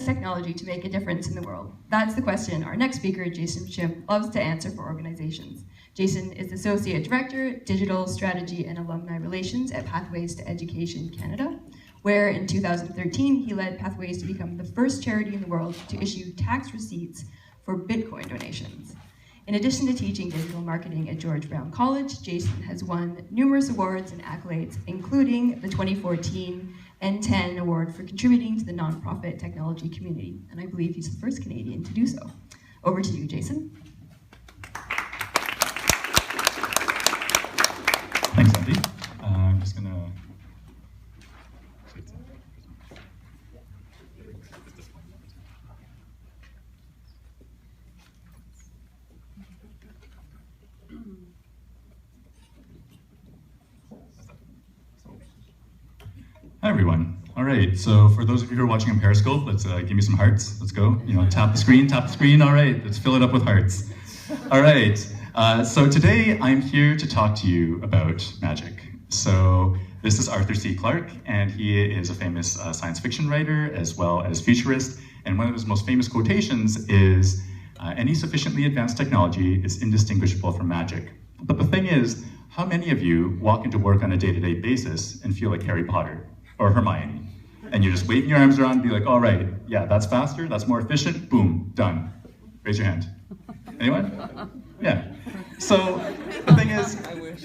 technology to make a difference in the world? That's the question our next speaker, Jason Shim, loves to answer for organizations. Jason is Associate Director, Digital Strategy and Alumni Relations at Pathways to Education Canada, where in 2013 he led Pathways to become the first charity in the world to issue tax receipts for Bitcoin donations. In addition to teaching digital marketing at George Brown College, Jason has won numerous awards and accolades, including the 2014 N10 Award for contributing to the nonprofit technology community, and I believe he's the first Canadian to do so. Over to you, Jason. Thanks, Andy. I'm just gonna. Hi everyone. All right, so for those of you who are watching on Periscope, let's give me some hearts. Let's go. Tap the screen, tap the screen. All right, let's fill it up with hearts. All right, so today I'm here to talk to you about magic. So this is Arthur C. Clarke, and he is a famous science fiction writer as well as futurist. And one of his most famous quotations is, any sufficiently advanced technology is indistinguishable from magic. But the thing is, how many of you walk into work on a day-to-day basis and feel like Harry Potter or Hermione? And you're just waving your arms around and be like, all right, yeah, that's faster, that's more efficient, boom, done. Raise your hand. Anyone? Yeah. So the thing is,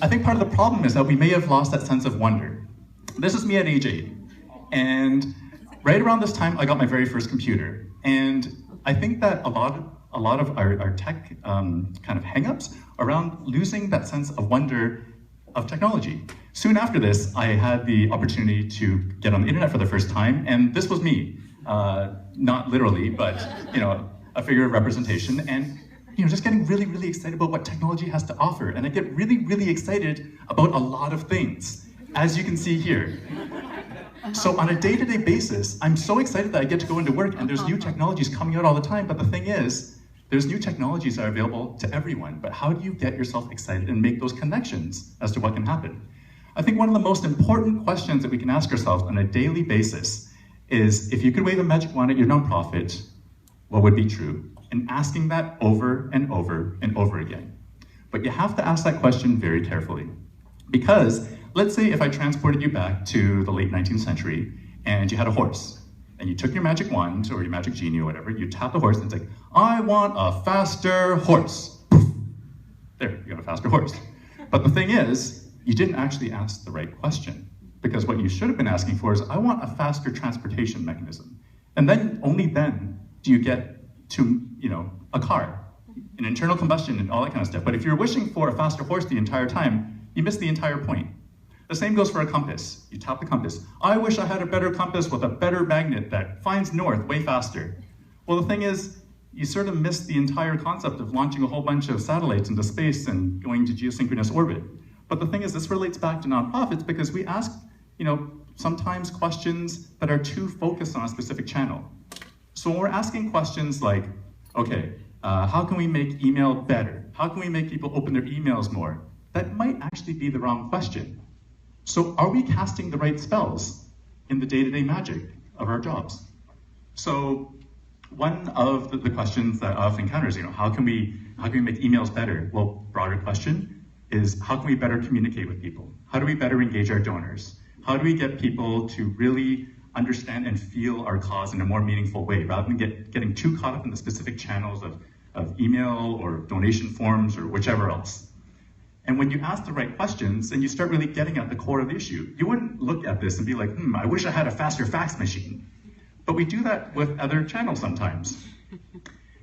I think part of the problem is that we may have lost that sense of wonder. This is me at age 8. And right around this time, I got my very first computer. And I think that a lot of our tech kind of hang-ups around losing that sense of wonder of technology. Soon after this, I had the opportunity to get on the internet for the first time, and this was me. Not literally, but a figure of representation, and just getting really, really excited about what technology has to offer. And I get really, really excited about a lot of things, as you can see here. So on a day-to-day basis, I'm so excited that I get to go into work and there's new technologies coming out all the time, but the thing is, there's new technologies that are available to everyone, but how do you get yourself excited and make those connections as to what can happen? I think one of the most important questions that we can ask ourselves on a daily basis is, if you could wave a magic wand at your nonprofit, what would be true? And asking that over and over and over again. But you have to ask that question very carefully. Because let's say if I transported you back to the late 19th century and you had a horse, and you took your magic wand or your magic genie or whatever, you tap the horse and it's like, I want a faster horse. Poof. There, you got a faster horse. But the thing is, you didn't actually ask the right question. Because what you should have been asking for is, I want a faster transportation mechanism. And then, only then, do you get to, a car, an internal combustion and all that kind of stuff. But if you're wishing for a faster horse the entire time, you miss the entire point. The same goes for a compass. You tap the compass. I wish I had a better compass with a better magnet that finds north way faster. Well, the thing is, you sort of miss the entire concept of launching a whole bunch of satellites into space and going to geosynchronous orbit. But the thing is, this relates back to nonprofits because we ask, sometimes questions that are too focused on a specific channel. So when we're asking questions like, okay, how can we make email better? How can we make people open their emails more? That might actually be the wrong question. So are we casting the right spells in the day-to-day magic of our jobs? So one of the questions that I often encounter is, how can we make emails better? Well, broader question is, how can we better communicate with people? How do we better engage our donors? How do we get people to really understand and feel our cause in a more meaningful way, rather than getting too caught up in the specific channels of email or donation forms or whichever else? And when you ask the right questions and you start really getting at the core of the issue, you wouldn't look at this and be like, I wish I had a faster fax machine. But we do that with other channels sometimes.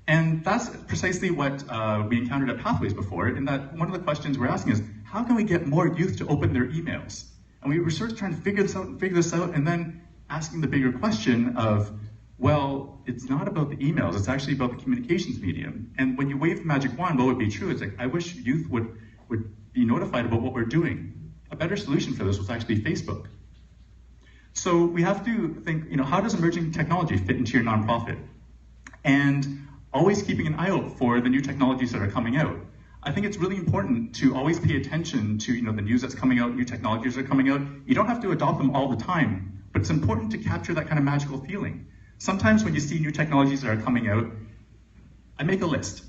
And that's precisely what we encountered at Pathways before, in that one of the questions we're asking is, how can we get more youth to open their emails? And we were sort of trying to figure this out, and then asking the bigger question of, well, it's not about the emails, it's actually about the communications medium. And when you wave the magic wand, what would be true? It's like, I wish youth would be notified about what we're doing. A better solution for this was actually Facebook. So we have to think, how does emerging technology fit into your nonprofit? And always keeping an eye out for the new technologies that are coming out. I think it's really important to always pay attention to the news that's coming out, new technologies are coming out. You don't have to adopt them all the time, but it's important to capture that kind of magical feeling. sometimes when you see new technologies that are coming out, I make a list.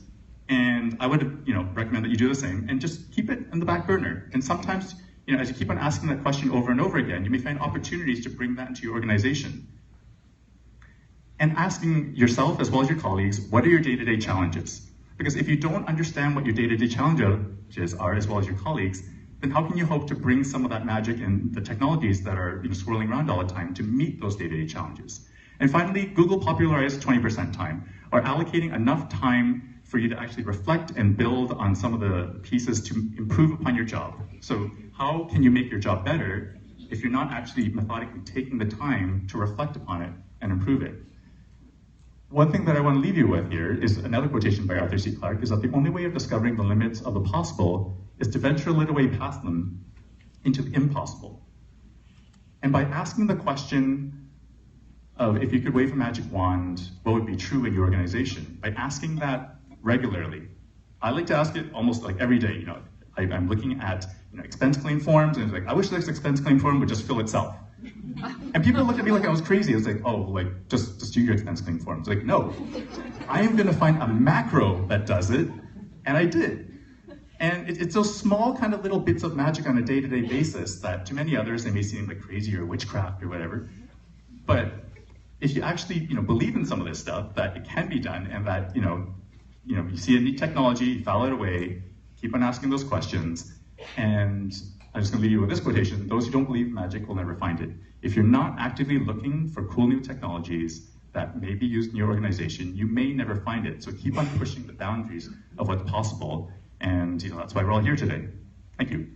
And I would recommend that you do the same and just keep it in the back burner. And sometimes, as you keep on asking that question over and over again, you may find opportunities to bring that into your organization. And asking yourself as well as your colleagues, what are your day-to-day challenges? Because if you don't understand what your day-to-day challenges are as well as your colleagues, then how can you hope to bring some of that magic and the technologies that are swirling around all the time to meet those day-to-day challenges? And finally, Google popularized 20% time, or allocating enough time for you to actually reflect and build on some of the pieces to improve upon your job. So how can you make your job better if you're not actually methodically taking the time to reflect upon it and improve it? One thing that I want to leave you with here is another quotation by Arthur C. Clarke, is that the only way of discovering the limits of the possible is to venture a little way past them into the impossible. And by asking the question of if you could wave a magic wand, what would be true in your organization? By asking that regularly. I like to ask it almost like every day. I'm looking at expense claim forms, and it's like, I wish this expense claim form would just fill itself. And people look at me like I was crazy. It's like, oh, just do your expense claim form. It's like, no, I am going to find a macro that does it, and I did. And it's those small kind of little bits of magic on a day-to-day basis that to many others they may seem like crazy or witchcraft or whatever. But if you actually believe in some of this stuff, that it can be done, and that you see a neat technology, you file it away, keep on asking those questions, and I'm just going to leave you with this quotation: those who don't believe in magic will never find it. If you're not actively looking for cool new technologies that may be used in your organization, you may never find it. So keep on pushing the boundaries of what's possible, and that's why we're all here today. Thank you.